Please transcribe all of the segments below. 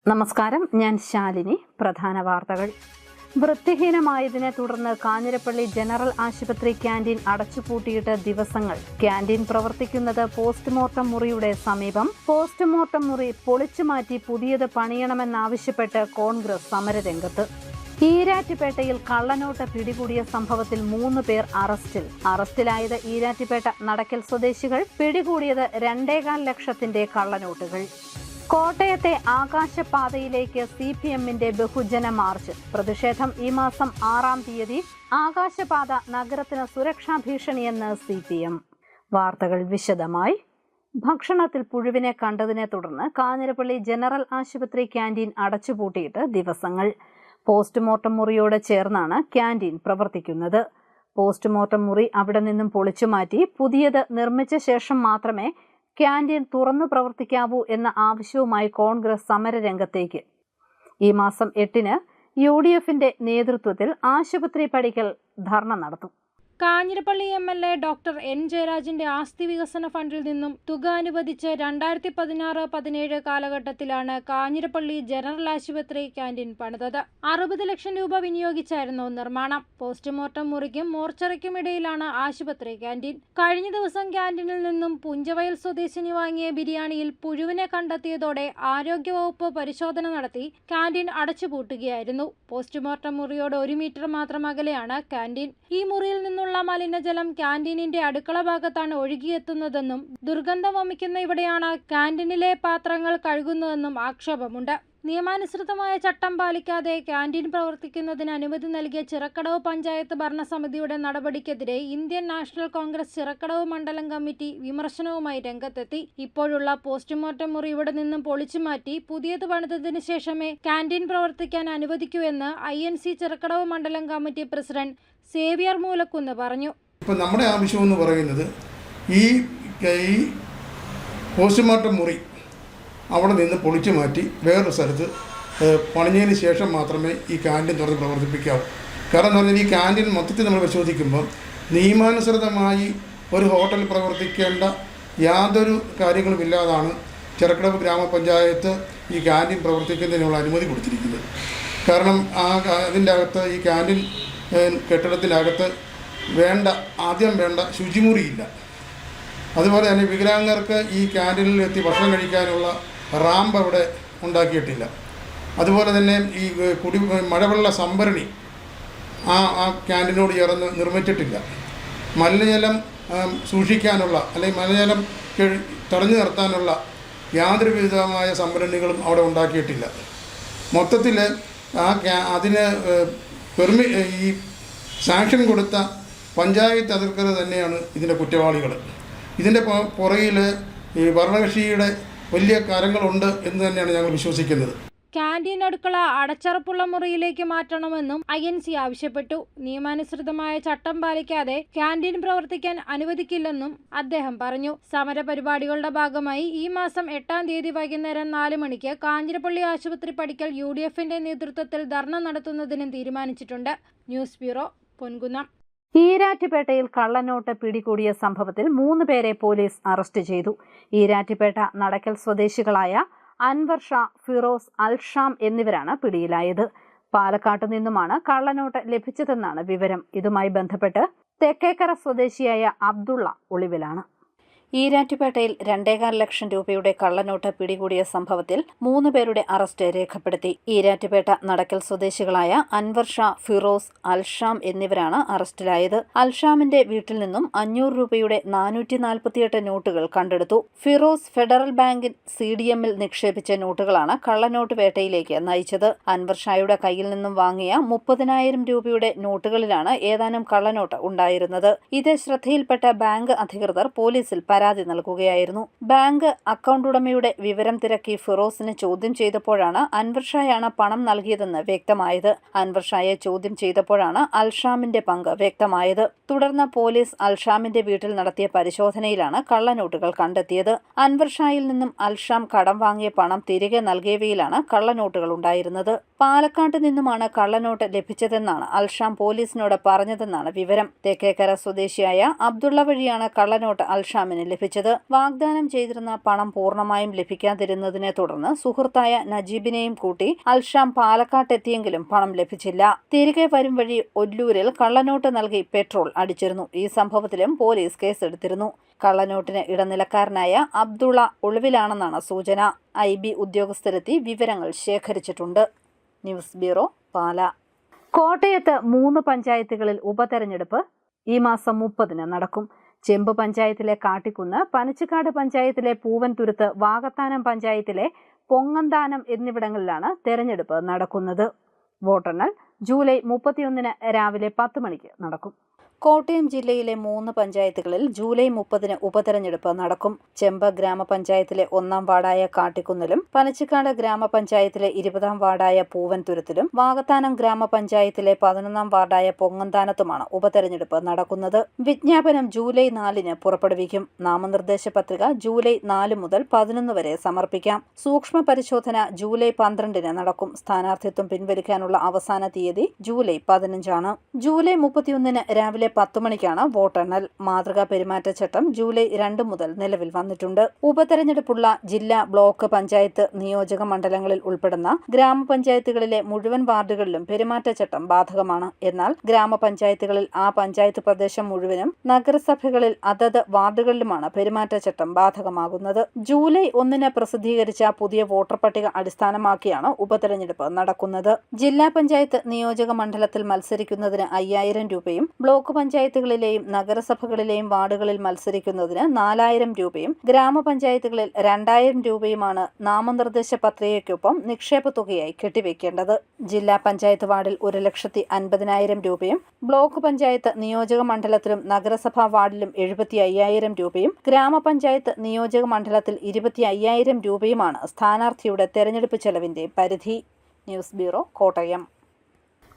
നമസ്കാരം, ഞാൻ ശാലിനി. പ്രധാന വാർത്തകൾ. വൃത്തിഹീനമായതിനെ തുടർന്ന് കാഞ്ഞിരപ്പള്ളി ജനറൽ ആശുപത്രി ക്യാന്റീൻ അടച്ചുപൂട്ടിയിട്ട് ദിവസങ്ങൾ. ക്യാന്റീൻ പ്രവർത്തിക്കുന്നത് പോസ്റ്റ്മോർട്ടം മുറിയുടെ സമീപം. പോസ്റ്റ്മോർട്ടം മുറി പൊളിച്ചുമാറ്റി പുതിയത് പണിയണമെന്നാവശ്യപ്പെട്ട് കോൺഗ്രസ് സമരരംഗത്ത്. ഈരാറ്റുപേട്ടയിൽ കള്ളനോട്ട് പിടികൂടിയ സംഭവത്തിൽ 3 പേർ അറസ്റ്റിൽ. അറസ്റ്റിലായത് ഈരാറ്റുപേട്ട നടക്കൽ സ്വദേശികൾ. പിടികൂടിയത് 2.25 ലക്ഷത്തിന്റെ കള്ളനോട്ടുകൾ. കോട്ടയത്തെ ആകാശപാതയിലേക്ക് CPMന്റെ ബഹുജന മാർച്ച്. പ്രതിഷേധം ഈ മാസം 6-ാം തീയതി. ആകാശപാത നഗരത്തിന് സുരക്ഷാ ഭീഷണിയെന്ന് CPM. വാർത്തകൾ വിശദമായി. ഭക്ഷണത്തിൽ പുഴുവിനെ കണ്ടതിനെ തുടർന്ന് കാഞ്ഞിരപ്പള്ളി ജനറൽ ആശുപത്രി ക്യാന്റീൻ അടച്ചുപൂട്ടിയിട്ട് ദിവസങ്ങൾ. പോസ്റ്റ്മോർട്ടം മുറിയോട് ചേർന്നാണ് ക്യാന്റീൻ പ്രവർത്തിക്കുന്നത്. പോസ്റ്റ്മോർട്ടം മുറി അവിടെ നിന്നും പൊളിച്ചുമാറ്റി പുതിയത് നിർമ്മിച്ച ശേഷം മാത്രമേ ക്യാന്റീൻ തുറന്നു പ്രവർത്തിക്കാവൂ എന്ന ആവശ്യവുമായി കോൺഗ്രസ് സമരരംഗത്തേക്ക്. ഈ മാസം 8-ന് UDFന്റെ നേതൃത്വത്തിൽ ആശുപത്രി പടിക്കൽ ധർണ നടത്തും. Kanjirappally MLA doctor N. ജയരാജന്റെ ആസ്തി വികസന ഫണ്ടിൽ നിന്നും തുക അനുവദിച്ച് 2016-17 കാലഘട്ടത്തിലാണ് കാഞ്ഞിരപ്പള്ളി ജനറൽ ആശുപത്രി ക്യാന്റീൻ പണിതത്. 60 ലക്ഷം രൂപ വിനിയോഗിച്ചായിരുന്നു നിർമ്മാണം. പോസ്റ്റ്മോർട്ടം മുറിക്കും മോർച്ചറിക്കും ഇടയിലാണ് ആശുപത്രി ക്യാന്റീൻ. കഴിഞ്ഞ ദിവസം ക്യാന്റീനിൽ നിന്നും പുഞ്ചവയൽ സ്വദേശിനി വാങ്ങിയ ബിരിയാണിയിൽ പുഴുവിനെ കണ്ടെത്തിയതോടെ ആരോഗ്യവകുപ്പ് പരിശോധന നടത്തി ക്യാന്റീൻ അടച്ചുപൂട്ടുകയായിരുന്നു. പോസ്റ്റ്മോർട്ടം മുറിയോട് 1 മീറ്റർ മാത്രം അകലെയാണ് ക്യാന്റീൻ. ഈ മുറിയിൽ നിന്നുള്ള മലിനജലം ക്യാന്റീനിന്റെ അടുക്കള ഭാഗത്താണ് ഒഴുകിയെത്തുന്നതെന്നും ദുർഗന്ധം വമിക്കുന്ന ഇവിടെയാണ് ക്യാന്റീനിലെ പാത്രങ്ങൾ കഴുകുന്നതെന്നും ആക്ഷേപമുണ്ട്. നിയമാനുസൃതമായ ചട്ടം പാലിക്കാതെ ക്യാന്റീൻ പ്രവർത്തിക്കുന്നതിന് അനുമതി നൽകിയ ചിറക്കടവ് പഞ്ചായത്ത് ഭരണസമിതിയുടെ നടപടിക്കെതിരെ ഇന്ത്യൻ നാഷണൽ കോൺഗ്രസ് ചിറക്കടവ് മണ്ഡലം കമ്മിറ്റി വിമർശനവുമായി രംഗത്തെത്തി. ഇപ്പോഴുള്ള പോസ്റ്റ്മോർട്ടം മുറി ഇവിടെ നിന്നും പൊളിച്ചുമാറ്റി പുതിയത് പണിതതിനു ശേഷമേ ക്യാന്റീൻ പ്രവർത്തിക്കാൻ അനുവദിക്കൂ എന്ന് INC ചിറക്കടവ് മണ്ഡലം കമ്മിറ്റി പ്രസിഡന്റ് സേവ്യർ മൂലക്കുന്ന് പറഞ്ഞു. ഇപ്പോൾ നമ്മുടെ ആവശ്യം എന്ന് പറയുന്നത് ഈ പോസ്റ്റ്മോർട്ടം മുറി അവിടെ നിന്ന് പൊളിച്ചു മാറ്റി വേറൊരു സ്ഥലത്ത് പണിഞ്ഞതിന് ശേഷം മാത്രമേ ഈ ക്യാൻറ്റീൻ തുറന്ന് പ്രവർത്തിപ്പിക്കാവൂ. കാരണം എന്ന് പറഞ്ഞാൽ ഈ ക്യാൻറ്റീൻ മൊത്തത്തിൽ നമ്മൾ പരിശോധിക്കുമ്പോൾ നിയമാനുസൃതമായി ഒരു ഹോട്ടൽ പ്രവർത്തിക്കേണ്ട യാതൊരു കാര്യങ്ങളുമില്ലാതാണ് ചിറക്കടവ് ഗ്രാമപഞ്ചായത്ത് ഈ ക്യാൻറ്റീൻ പ്രവർത്തിക്കുന്നതിനുള്ള അനുമതി കൊടുത്തിരിക്കുന്നത്. കാരണം അതിൻ്റെ അകത്ത് ഈ ക്യാൻറ്റീൻ കെട്ടിടത്തിനകത്ത് ആദ്യം വേണ്ട ശുചിമുറിയില്ല. അതുപോലെ തന്നെ വികലാംഗർക്ക് ഈ ക്യാൻറ്റീനിൽ എത്തി ഭക്ഷണം കഴിക്കാനുള്ള റാമ്പ് അവിടെ ഉണ്ടാക്കിയിട്ടില്ല. അതുപോലെ തന്നെ ഈ മഴവെള്ള സംഭരണി ആ ക്യാൻറ്റീനോട് ചേർന്ന് നിർമ്മിച്ചിട്ടില്ല. മലിനജലം സൂക്ഷിക്കാനുള്ള അല്ലെങ്കിൽ മലിനജലം തടഞ്ഞു നിർത്താനുള്ള യാതൊരു വിധമായ സംഭരണികളും അവിടെ ഉണ്ടാക്കിയിട്ടില്ല. മൊത്തത്തിൽ അതിന് ഈ സാങ്ഷൻ കൊടുത്ത പഞ്ചായത്ത് അധികൃതർ തന്നെയാണ് ഇതിൻ്റെ കുറ്റവാളികൾ. ഇതിൻ്റെ പുറകിൽ ഈ ഭരണകക്ഷിയുടെ വലിയ കാര്യങ്ങളുണ്ട് എന്ന് തന്നെയാണ് ഞങ്ങൾ വിശ്വസിക്കുന്നത്. ക്യാന്റീൻ അടുക്കള അടച്ചുറപ്പുള്ള മുറിയിലേക്ക് മാറ്റണമെന്നും INC ആവശ്യപ്പെട്ടു. നിയമാനുസൃതമായ ചട്ടം പാലിക്കാതെ ക്യാന്റീൻ പ്രവർത്തിക്കാൻ അനുവദിക്കില്ലെന്നും അദ്ദേഹം പറഞ്ഞു. സമരപരിപാടികളുടെ ഭാഗമായി ഈ മാസം 8-ാം തീയതി വൈകുന്നേരം 4 മണിക്ക് കാഞ്ഞിരപ്പള്ളി ആശുപത്രി പടിക്കൽ UDFന്റെ നേതൃത്വത്തിൽ ധർണ നടത്തുന്നതിനും തീരുമാനിച്ചിട്ടുണ്ട്. News bureau, Ponkunnam. ഈരാറ്റുപേട്ടയിൽ കള്ളനോട്ട് പിടികൂടിയ സംഭവത്തിൽ 3 പേരെ പോലീസ് അറസ്റ്റ് ചെയ്തു. ഈരാറ്റുപേട്ട നടക്കൽ സ്വദേശികളായ അൻവർ ഷാ, ഫിറോസ്, അൽഷാം എന്നിവരാണ് പിടിയിലായത്. പാലക്കാട്ടു നിന്നുമാണ് കള്ളനോട്ട് ലഭിച്ചതെന്നാണ് വിവരം. ഇതുമായി ബന്ധപ്പെട്ട് തെക്കേക്കര സ്വദേശിയായ അബ്ദുള്ള ഒളിവിലാണ്. ഈരാറ്റുപേട്ടയിൽ 2.25 ലക്ഷം രൂപയുടെ കള്ളനോട്ട് പിടികൂടിയ സംഭവത്തിൽ 3 പേരുടെ അറസ്റ്റ് രേഖപ്പെടുത്തി. ഈരാറ്റുപേട്ട നടക്കൽ സ്വദേശികളായ അൻവർ ഷാ, ഫിറോസ്, അൽഷാം എന്നിവരാണ് അറസ്റ്റിലായത്. അൽഷാമിന്റെ വീട്ടിൽ നിന്നും 500 രൂപയുടെ 448 നോട്ടുകൾ കണ്ടെടുത്തു. ഫിറോസ് ഫെഡറൽ ബാങ്കിൽ CDMൽ നിക്ഷേപിച്ച നോട്ടുകളാണ് കള്ളനോട്ട് വേട്ടയിലേക്ക് നയിച്ചത്. അൻവർ ഷായുടെ കയ്യിൽ നിന്നും വാങ്ങിയ 30,000 രൂപയുടെ നോട്ടുകളിലാണ് ഏതാനും കള്ളനോട്ട് ഉണ്ടായിരുന്നത്. ഇത് ശ്രദ്ധയിൽപ്പെട്ട ബാങ്ക് അധികൃതർ പോലീസിൽ പരാതി നൽകുകയായിരുന്നു. ബാങ്ക് അക്കൗണ്ട് ഉടമയുടെ വിവരം തിരക്കി ഫിറോസിനെ ചോദ്യം ചെയ്തപ്പോഴാണ് അൻവർ ഷായാണ് പണം നൽകിയതെന്ന് വ്യക്തമായത്. അൻവർ ഷായെ ചോദ്യം ചെയ്തപ്പോഴാണ് അൽഷാമിന്റെ പങ്ക് വ്യക്തമായത്. തുടർന്ന് പോലീസ് അൽഷാമിന്റെ വീട്ടിൽ നടത്തിയ പരിശോധനയിലാണ് കള്ളനോട്ടുകൾ കണ്ടെത്തിയത്. അൻവർ ഷായിൽ നിന്നും അൽഷാം കടം വാങ്ങിയ പണം തിരികെ നൽകിയവയിലാണ് കള്ളനോട്ടുകൾ ഉണ്ടായിരുന്നത്. പാലക്കാട്ട് നിന്നുമാണ് കള്ളനോട്ട് ലഭിച്ചതെന്നാണ് അൽഷാം പോലീസിനോട് പറഞ്ഞതെന്നാണ് വിവരം. തെക്കേക്കര സ്വദേശിയായ അബ്ദുള്ള വഴിയാണ് കള്ളനോട്ട് അൽഷാമിന് ലഭിച്ചത്. വാഗ്ദാനം ചെയ്തിരുന്ന പണം പൂർണ്ണമായും ലഭിക്കാതിരുന്നതിനെ തുടർന്ന് സുഹൃത്തായ നജീബിനെയും കൂട്ടി അൽഷാം പാലക്കാട്ടെത്തിയെങ്കിലും പണം ലഭിച്ചില്ല. തിരികെ വരും വഴി ഒല്ലൂരിൽ കള്ളനോട്ട് നൽകി പെട്രോൾ അടിച്ചിരുന്നു. ഈ സംഭവത്തിലും പോലീസ് കേസെടുത്തിരുന്നു. കള്ളനോട്ടിന് ഇടനിലക്കാരനായ അബ്ദുള്ള ഒളിവിലാണെന്നാണ് സൂചന. IB ഉദ്യോഗസ്ഥരെത്തി വിവരങ്ങൾ ശേഖരിച്ചിട്ടുണ്ട്. ന്യൂസ് ബ്യൂറോ, പാല. കോട്ടയത്ത് 3 പഞ്ചായത്തുകളിൽ ഉപതെരഞ്ഞെടുപ്പ് ഈ മാസം 30-ന് നടക്കും. ചെമ്പ് പഞ്ചായത്തിലെ കാട്ടിക്കുന്ന്, പനച്ചിക്കാട് പഞ്ചായത്തിലെ പൂവൻതുരുത്ത്, വാകത്താനം പഞ്ചായത്തിലെ പൊങ്ങന്താനം എന്നിവിടങ്ങളിലാണ് തെരഞ്ഞെടുപ്പ് നടക്കുന്നത്. വോട്ടെണ്ണൽ ജൂലൈ 31-ന് രാവിലെ 10 മണിക്ക് നടക്കും. കോട്ടയം ജില്ലയിലെ 3 പഞ്ചായത്തുകളിൽ ജൂലൈ 30-ന് ഉപതെരഞ്ഞെടുപ്പ് നടക്കും. ചെമ്പ് ഗ്രാമപഞ്ചായത്തിലെ 1-ാം വാർഡായ കാട്ടിക്കുന്നിലും, പനച്ചിക്കാട് ഗ്രാമപഞ്ചായത്തിലെ 20-ാം വാർഡായ പൂവൻതുരുത്തിലും, വാകത്താനം ഗ്രാമപഞ്ചായത്തിലെ 11-ാം വാർഡായ പൊങ്ങന്താനത്തുമാണ് ഉപതെരഞ്ഞെടുപ്പ് നടക്കുന്നത്. വിജ്ഞാപനം ജൂലൈ 4-ന് പുറപ്പെടുവിക്കും. നാമനിർദ്ദേശ പത്രിക ജൂലൈ 4 മുതൽ 11 വരെ സമർപ്പിക്കാം. സൂക്ഷ്മ പരിശോധന ജൂലൈ 12-ന് നടക്കും. സ്ഥാനാർത്ഥിത്വം പിൻവലിക്കാനുള്ള അവസാന തീയതി ജൂലൈ 15-ആണ്. ജൂലൈ 31-ന് രാവിലെ 10 മണിക്കാണ് വോട്ടെണ്ണൽ. മാതൃകാ പെരുമാറ്റച്ചട്ടം ജൂലൈ 2 മുതൽ നിലവിൽ വന്നിട്ടുണ്ട്. ഉപതെരഞ്ഞെടുപ്പുള്ള ജില്ലാ, ബ്ലോക്ക്, പഞ്ചായത്ത്, നിയോജക മണ്ഡലങ്ങളിൽ ഉൾപ്പെടുന്ന ഗ്രാമപഞ്ചായത്തുകളിലെ മുഴുവൻ വാർഡുകളിലും പെരുമാറ്റച്ചട്ടം ബാധകമാണ്. എന്നാൽ ഗ്രാമപഞ്ചായത്തുകളിൽ ആ പഞ്ചായത്ത് പ്രദേശം മുഴുവനും, നഗരസഭകളിൽ അതത് വാർഡുകളിലുമാണ് പെരുമാറ്റച്ചട്ടം ബാധകമാകുന്നത്. ജൂലൈ 1-ന് പ്രസിദ്ധീകരിച്ച പുതിയ വോട്ടർ പട്ടിക അടിസ്ഥാനമാക്കിയാണ് ഉപതെരഞ്ഞെടുപ്പ് നടക്കുന്നത്. ജില്ലാ പഞ്ചായത്ത് നിയോജക മണ്ഡലത്തിൽ മത്സരിക്കുന്നതിന് 5000 രൂപയും, ബ്ലോക്ക് പഞ്ചായത്തുകളിലെയും നഗരസഭകളിലെയും വാർഡുകളിൽ മത്സരിക്കുന്നതിന് 4000 രൂപയും, ഗ്രാമപഞ്ചായത്തുകളിൽ 2000 രൂപയുമാണ് നാമനിർദ്ദേശ പത്രികയ്ക്കൊപ്പം നിക്ഷേപ തുകയായി കെട്ടിവെക്കേണ്ടത്. ജില്ലാ പഞ്ചായത്ത് വാർഡിൽ 1,50,000 രൂപയും, ബ്ലോക്ക് പഞ്ചായത്ത് നിയോജക മണ്ഡലത്തിലും നഗരസഭാ വാർഡിലും 75,000 രൂപയും, ഗ്രാമപഞ്ചായത്ത് നിയോജക മണ്ഡലത്തിൽ 25,000 രൂപയുമാണ് സ്ഥാനാർത്ഥിയുടെ തെരഞ്ഞെടുപ്പ് ചെലവിന്റെ പരിധി. News bureau, Kottayam.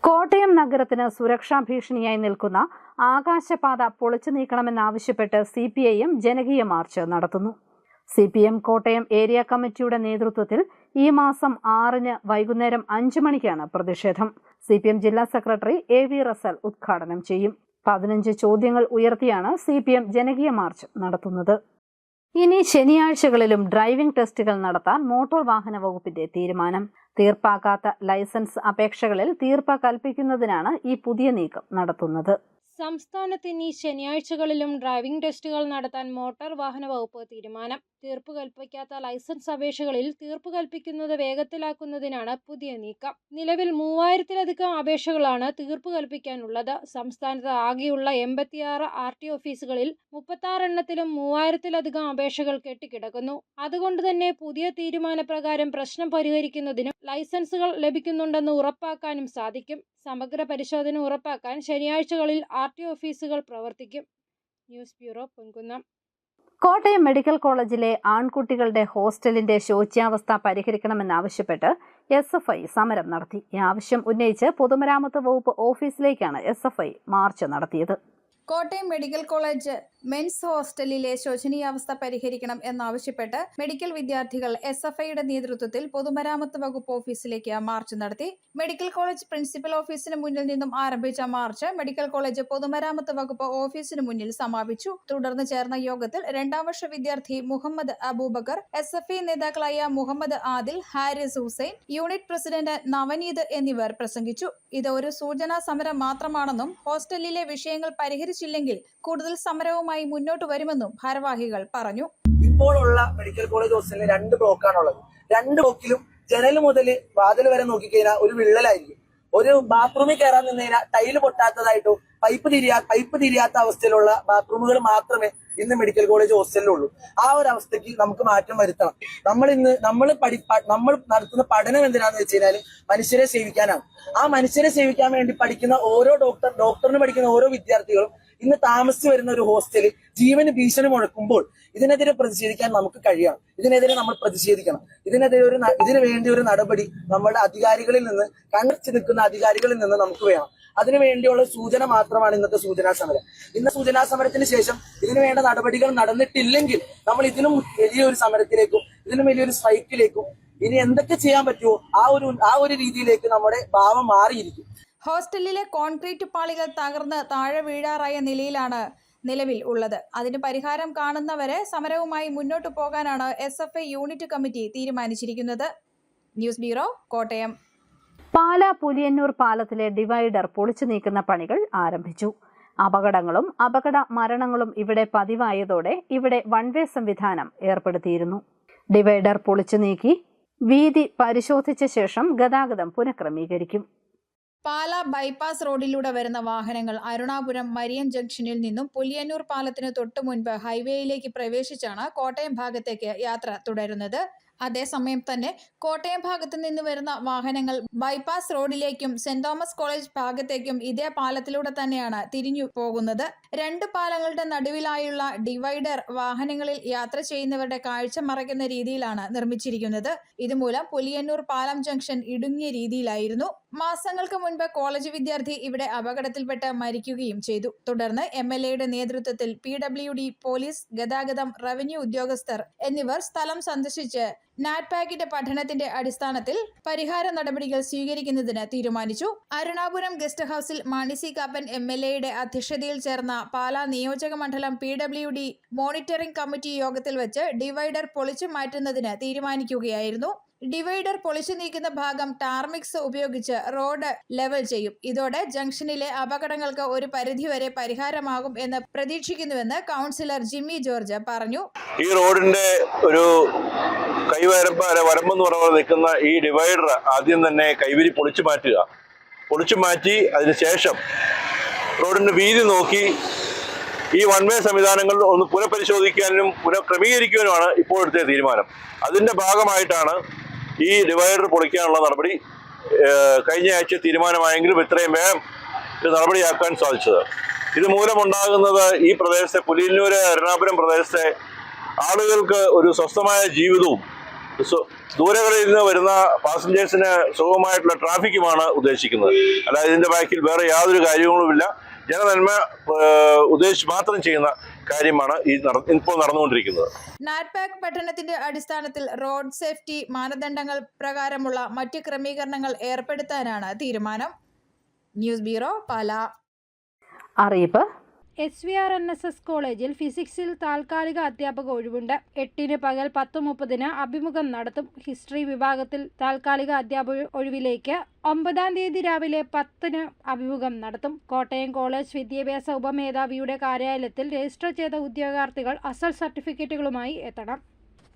കോട്ടയം നഗരത്തിന് സുരക്ഷാ ഭീഷണിയായി നിൽക്കുന്ന ആകാശപാത പൊളിച്ചു നീക്കണമെന്നാവശ്യപ്പെട്ട് CPIM ജനകീയ മാർച്ച് നടത്തുന്നു. CPM കോട്ടയം ഏരിയ കമ്മിറ്റിയുടെ നേതൃത്വത്തിൽ ഈ മാസം 6-ന് വൈകുന്നേരം 5 മണിക്കാണ് പ്രതിഷേധം. CPM ജില്ലാ സെക്രട്ടറി AV റസൽ ഉദ്ഘാടനം ചെയ്യും. 15 ചോദ്യങ്ങൾ ഉയർത്തിയാണ് CPM ജനകീയ മാർച്ച് നടത്തുന്നത്. ഇനി ശനിയാഴ്ചകളിലും ഡ്രൈവിംഗ് ടെസ്റ്റുകൾ നടത്താൻ മോട്ടോർ വാഹന വകുപ്പിന്റെ തീരുമാനം. തീർപ്പാക്കാത്ത ലൈസൻസ് അപേക്ഷകളിൽ തീർപ്പ് കൽപ്പിക്കുന്നതിനാണ് ഈ പുതിയ നീക്കം നടത്തുന്നത്. സംസ്ഥാനത്ത് ഇനി ശനിയാഴ്ചകളിലും ഡ്രൈവിംഗ് ടെസ്റ്റുകൾ നടത്താൻ മോട്ടോർ വാഹന വകുപ്പ് തീരുമാനം. തീർപ്പ് കൽപ്പിക്കാത്ത ലൈസൻസ് അപേക്ഷകളിൽ തീർപ്പ് കൽപ്പിക്കുന്നത് വേഗത്തിലാക്കുന്നതിനാണ് പുതിയ നീക്കം. നിലവിൽ 3000-ലധികം അപേക്ഷകളാണ് തീർപ്പ് കൽപ്പിക്കാനുള്ളത്. സംസ്ഥാനത്ത് ആകെയുള്ള 86 RT ഓഫീസുകളിൽ 36 എണ്ണത്തിലും 3000-ലധികം അപേക്ഷകൾ കെട്ടിക്കിടക്കുന്നു. അതുകൊണ്ട് തന്നെ പുതിയ തീരുമാനപ്രകാരം പ്രശ്നം പരിഹരിക്കുന്നതിനും ലൈസൻസുകൾ ലഭിക്കുന്നുണ്ടെന്ന് ഉറപ്പാക്കാനും സാധിക്കും. സമഗ്ര പരിശോധന ഉറപ്പാക്കാൻ ശനിയാഴ്ചകളിൽ RT ഓഫീസുകൾ പ്രവർത്തിക്കും. News bureau, Ponkunnam. Kottayam medical കോളേജിലെ ആൺകുട്ടികളുടെ ഹോസ്റ്റലിന്റെ ശോച്യാവസ്ഥ പരിഹരിക്കണമെന്നാവശ്യപ്പെട്ട് SFI സമരം നടത്തി. ഈ ആവശ്യം ഉന്നയിച്ച് പൊതുമരാമത്ത് വകുപ്പ് ഓഫീസിലേക്കാണ് SFI മാർച്ച് നടത്തിയത്. കോട്ടയം മെഡിക്കൽ കോളേജ് മെൻസ് ഹോസ്റ്റലിലെ ശോചനീയാവസ്ഥ പരിഹരിക്കണം എന്നാവശ്യപ്പെട്ട് മെഡിക്കൽ വിദ്യാർത്ഥികൾ SFIയുടെ നേതൃത്വത്തിൽ പൊതുമരാമത്ത് വകുപ്പ് ഓഫീസിലേക്ക് മാർച്ച് നടത്തി. മെഡിക്കൽ കോളേജ് പ്രിൻസിപ്പൽ ഓഫീസിന് മുന്നിൽ നിന്നും ആരംഭിച്ച മാർച്ച് മെഡിക്കൽ കോളേജ് പൊതുമരാമത്ത് വകുപ്പ് ഓഫീസിന് മുന്നിൽ സമാപിച്ചു. തുടർന്ന് ചേർന്ന യോഗത്തിൽ 2ാം വർഷ വിദ്യാർത്ഥി മുഹമ്മദ് അബൂബക്കർ, SFI നേതാക്കളായ മുഹമ്മദ് ആദിൽ, ഹാരിസ് ഹുസൈൻ, യൂണിറ്റ് പ്രസിഡന്റ് നവനീത് എന്നിവർ പ്രസംഗിച്ചു. ഇത് ഒരു സൂചനാ സമരം മാത്രമാണെന്നും ഹോസ്റ്റലിലെ വിഷയങ്ങൾ പരിഹരിച്ചില്ലെങ്കിൽ കൂടുതൽ സമരവുമായി മുന്നോട്ട് വരുമെന്നും ഭാരവാഹികൾ പറഞ്ഞു. ഇപ്പോഴുള്ള മെഡിക്കൽ കോളേജ് ഹോസ്റ്റലിൽ 2 ബ്ലോക്കാണുള്ളത്. 2 ബ്ലോക്കിലും ജനൽ മുതൽ വാതിൽ വരെ നോക്കിക്കഴിഞ്ഞാൽ ഒരു വിള്ളലായിരിക്കും. ഒരു ബാത്റൂമിൽ കയറാൻ നിന്ന് കഴിഞ്ഞാൽ ടൈല് പൊട്ടാത്തതായിട്ടോ പൈപ്പ് തിരിയാത്ത അവസ്ഥയിലുള്ള ബാത്റൂമുകൾ മാത്രമേ ഇന്ന് മെഡിക്കൽ കോളേജ് ഹോസ്റ്റലിലുള്ളൂ. ആ ഒരു അവസ്ഥയ്ക്ക് നമുക്ക് മാറ്റം വരുത്തണം. നമ്മൾ നടത്തുന്ന പഠനം എന്തിനാന്ന് വെച്ച് കഴിഞ്ഞാൽ മനുഷ്യരെ സേവിക്കാനാണ്. ആ മനുഷ്യരെ സേവിക്കാൻ വേണ്ടി പഠിക്കുന്ന ഓരോ ഡോക്ടറിന് പഠിക്കുന്ന ഓരോ വിദ്യാർത്ഥികളും ഇന്ന് താമസിച്ചു വരുന്ന ഒരു ഹോസ്റ്റലിൽ ജീവന് ഭീഷണി മുഴക്കുമ്പോൾ ഇതിനെതിരെ പ്രതിഷേധിക്കാൻ നമുക്ക് കഴിയണം. ഇതിനെതിരെ നമ്മൾ പ്രതിഷേധിക്കണം. ഇതിനു വേണ്ടി ഒരു നടപടി നമ്മുടെ അധികാരികളിൽ നിന്ന്, കണ്ണടച്ച് നിൽക്കുന്ന അധികാരികളിൽ നിന്ന് നമുക്ക് വേണം. അതിനുവേണ്ടിയുള്ള സൂചന മാത്രമാണ് ഇന്നത്തെ സൂചനാ സമരം. ഇന്ന് സൂചനാ സമരത്തിന് ശേഷം ഇതിനു വേണ്ട നടപടികൾ നടന്നിട്ടില്ലെങ്കിൽ നമ്മൾ ഇതിനും വലിയൊരു സമരത്തിലേക്കും ഇതിനും വലിയൊരു സ്ട്രൈക്കിലേക്കും ഇനി എന്തൊക്കെ ചെയ്യാൻ പറ്റുമോ ആ ഒരു രീതിയിലേക്ക് നമ്മുടെ ഭാവം മാറിയിരിക്കും. ഹോസ്റ്റലിലെ കോൺക്രീറ്റ് പാളികൾ തകർന്ന് താഴെ വീഴാറായ നിലയിലാണ് നിലവിൽ ഉള്ളത്. അതിന് പരിഹാരം കാണുന്നവരെ സമരവുമായി മുന്നോട്ടു പോകാനാണ് SFI യൂണിറ്റ് കമ്മിറ്റി തീരുമാനിച്ചിരിക്കുന്നത്. News bureau, Kottayam. പാലാ പുലിയന്നൂർ പാലത്തിലെ ഡിവൈഡർ പൊളിച്ചു നീക്കുന്ന പണികൾ ആരംഭിച്ചു. അപകടങ്ങളും അപകട മരണങ്ങളും ഇവിടെ പതിവായതോടെ ഇവിടെ വൺ വേ സംവിധാനം ഏർപ്പെടുത്തിയിരുന്നു. ഡിവൈഡർ പൊളിച്ചു നീക്കി വീതി പരിശോധിച്ച ശേഷം ഗതാഗതം പുനഃക്രമീകരിക്കും. പാലാ ബൈപ്പാസ് റോഡിലൂടെ വരുന്ന വാഹനങ്ങൾ അരുണാപുരം മരിയൻ ജംഗ്ഷനിൽ നിന്നും പുലിയന്നൂർ പാലത്തിന് തൊട്ടു മുൻപ് ഹൈവേയിലേക്ക് പ്രവേശിച്ചാണ് കോട്ടയം ഭാഗത്തേക്ക് യാത്ര തുടരുന്നത്. അതേസമയം തന്നെ കോട്ടയം ഭാഗത്തു നിന്ന് വരുന്ന വാഹനങ്ങൾ ബൈപ്പാസ് റോഡിലേക്കും സെന്റ് തോമസ് കോളേജ് ഭാഗത്തേക്കും ഇതേ പാലത്തിലൂടെ തന്നെയാണ് തിരിഞ്ഞു പോകുന്നത്. രണ്ട് പാലങ്ങളുടെ നടുവിലായുള്ള ഡിവൈഡർ വാഹനങ്ങളിൽ യാത്ര ചെയ്യുന്നവരുടെ കാഴ്ച മറയ്ക്കുന്ന രീതിയിലാണ് നിർമ്മിച്ചിരിക്കുന്നത്. ഇതുമൂലം പുലിയന്നൂർ പാലം ജംഗ്ഷൻ ഇടുങ്ങിയ രീതിയിലായിരുന്നു. മാസങ്ങൾക്ക് മുൻപ് കോളേജ് വിദ്യാർത്ഥി ഇവിടെ അപകടത്തിൽപ്പെട്ട് മരിക്കുകയും ചെയ്തു. തുടർന്ന് MLAയുടെ നേതൃത്വത്തിൽ PWD, പോലീസ്, ഗതാഗതം, റവന്യൂ ഉദ്യോഗസ്ഥർ എന്നിവർ സ്ഥലം സന്ദർശിച്ച് നാറ്റ്പാക്കിന്റെ പഠനത്തിന്റെ അടിസ്ഥാനത്തിൽ പരിഹാര നടപടികൾ സ്വീകരിക്കുന്നതിന് തീരുമാനിച്ചു. അരുണാപുരം ഗസ്റ്റ് ഹൌസിൽ മാണി സി കാപ്പൻ MLAയുടെ അധ്യക്ഷതയിൽ ചേർന്ന പാലാ നിയോജക മണ്ഡലം PWD മോണിറ്ററിംഗ് കമ്മിറ്റി യോഗത്തിൽ വെച്ച് ഡിവൈഡർ പൊളിച്ചു മാറ്റുന്നതിന് തീരുമാനിക്കുകയായിരുന്നു. ഡിവൈഡർ പൊളിച്ചു നീക്കുന്ന ഭാഗം ടാർമിക്സ് ഉപയോഗിച്ച് റോഡ് ലെവൽ ചെയ്യും. ഇതോടെ ജംഗ്ഷനിലെ അപകടങ്ങൾക്ക് ഒരു പരിധിവരെ പരിഹാരമാകും എന്ന് പ്രതീക്ഷിക്കുന്നുവെന്ന് കൗൺസിലർ ജിമ്മി ജോർജ് പറഞ്ഞു. ഈ റോഡിന്റെ ഒരു വരമ്പെന്ന് പറഞ്ഞ നിൽക്കുന്ന ഈ ഡിവൈഡർ ആദ്യം തന്നെ കൈവരി പൊളിച്ചു മാറ്റി അതിനുശേഷം റോഡിന്റെ വീതി നോക്കി ഈ വൺ വേ സംവിധാനങ്ങൾ ഒന്ന് പുനഃപരിശോധിക്കാനും പുനഃക്രമീകരിക്കാനുമാണ് ഇപ്പോഴത്തെ തീരുമാനം. അതിന്റെ ഭാഗമായിട്ടാണ് ഈ ഡിവൈഡർ പൊളിക്കാനുള്ള നടപടി കഴിഞ്ഞ ആഴ്ച തീരുമാനമായെങ്കിലും ഇത്രയും വേഗം ഇത് നടപടിയാക്കാൻ സാധിച്ചത്. ഇത് മൂലമുണ്ടാകുന്നത് ഈ പ്രദേശത്തെ പുലിയന്നൂർ അരുണാപുരം പ്രദേശത്തെ ആളുകൾക്ക് ഒരു സ്വസ്ഥമായ ജീവിതവും ദൂരങ്ങളിൽ നിന്ന് വരുന്ന പാസഞ്ചേഴ്സിന് സുഗമമായിട്ടുള്ള ട്രാഫിക്കുമാണ് ഉദ്ദേശിക്കുന്നത്. അല്ലാതെ ഇതിന്റെ ബാക്കിൽ വേറെ യാതൊരു കാര്യങ്ങളുമില്ല. ജനനന്മ ഉദ്ദേശിച്ച് മാത്രം ചെയ്യുന്ന കാര്യമാണ് ഇപ്പോൾ നടന്നുകൊണ്ടിരിക്കുന്നത്. നാറ്റ്പാക്ക് പഠനത്തിന്റെ അടിസ്ഥാനത്തിൽ റോഡ് സേഫ്റ്റി മാനദണ്ഡങ്ങൾ പ്രകാരമുള്ള മറ്റ് ക്രമീകരണങ്ങൾ ഏർപ്പെടുത്താനാണ് തീരുമാനം. News bureau, Pala. അറിയിപ്പ്: SVR-NSS കോളേജിൽ ഫിസിക്സിൽ താൽക്കാലിക അധ്യാപക ഒഴിവുണ്ട്. 8-ന് പകൽ 10:30-ന് അഭിമുഖം നടത്തും. ഹിസ്റ്ററി വിഭാഗത്തിൽ താൽക്കാലിക അധ്യാപക ഒഴിവിലേക്ക് 9-ാം തീയതി രാവിലെ 10-ന് അഭിമുഖം നടത്തും. കോട്ടയം കോളേജ് വിദ്യാഭ്യാസ ഉപമേധാവിയുടെ കാര്യാലയത്തിൽ രജിസ്റ്റർ ചെയ്ത ഉദ്യോഗാർത്ഥികൾ അസൽ സർട്ടിഫിക്കറ്റുകളുമായി എത്തണം.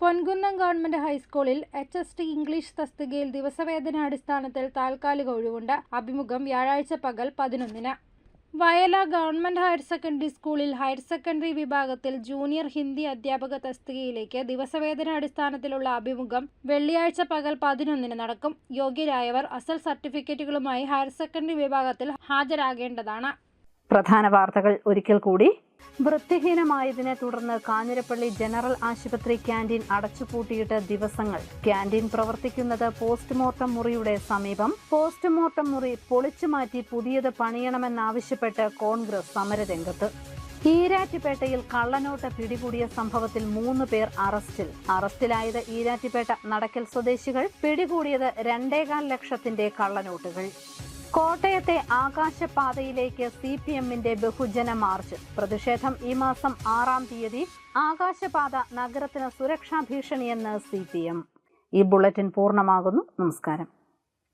പൊൻകുന്നം ഗവൺമെന്റ് ഹൈസ്കൂളിൽ HST ഇംഗ്ലീഷ് തസ്തികയിൽ ദിവസവേതനാടിസ്ഥാനത്തിൽ താൽക്കാലിക ഒഴിവുണ്ട്. അഭിമുഖം വ്യാഴാഴ്ച പകൽ 11-ന്. വയല ഗവൺമെന്റ് ഹയർ സെക്കൻഡറി സ്കൂളിൽ ഹയർ സെക്കൻഡറി വിഭാഗത്തിൽ ജൂനിയർ ഹിന്ദി അധ്യാപക തസ്തികയിലേക്ക് ദിവസവേതനാടിസ്ഥാനത്തിലുള്ള അഭിമുഖം വെള്ളിയാഴ്ച പകൽ 11-ന് നടക്കും. യോഗ്യരായവർ അസൽ സർട്ടിഫിക്കറ്റുകളുമായി ഹയർ സെക്കൻഡറി വിഭാഗത്തിൽ ഹാജരാകേണ്ടതാണ്. പ്രധാന വാർത്തകൾ ഒരിക്കൽ കൂടി. വൃത്തിഹീനമായതിനെ തുടർന്ന് കാഞ്ഞിരപ്പള്ളി ജനറൽ ആശുപത്രി ക്യാന്റീൻ അടച്ചുപൂട്ടിയിട്ട് ദിവസങ്ങൾ. ക്യാന്റീൻ പ്രവർത്തിക്കുന്നത് പോസ്റ്റ്മോർട്ടം മുറിയുടെ സമീപം. പോസ്റ്റ്മോർട്ടം മുറി പൊളിച്ചുമാറ്റി പുതിയത് പണിയണമെന്നാവശ്യപ്പെട്ട് കോൺഗ്രസ് സമരരംഗത്ത്. ഈരാറ്റുപേട്ടയിൽ കള്ളനോട്ട് പിടികൂടിയ സംഭവത്തിൽ 3 പേർ അറസ്റ്റിൽ. അറസ്റ്റിലായത് ഈരാറ്റുപേട്ട നടക്കൽ സ്വദേശികൾ. പിടികൂടിയത് 2.25 ലക്ഷത്തിന്റെ കള്ളനോട്ടുകൾ. കോട്ടയത്തെ ആകാശപാതയിലേക്ക് CPM-ന്റെ ബഹുജന മാർച്ച്. പ്രതിഷേധം ഈ മാസം 6-ാം തീയതി. ആകാശപാത നഗരത്തിന് സുരക്ഷാ ഭീഷണിയെന്ന് CPM. ഈ ബുള്ളറ്റിൻ പൂർണ്ണമാകുന്നു. നമസ്കാരം.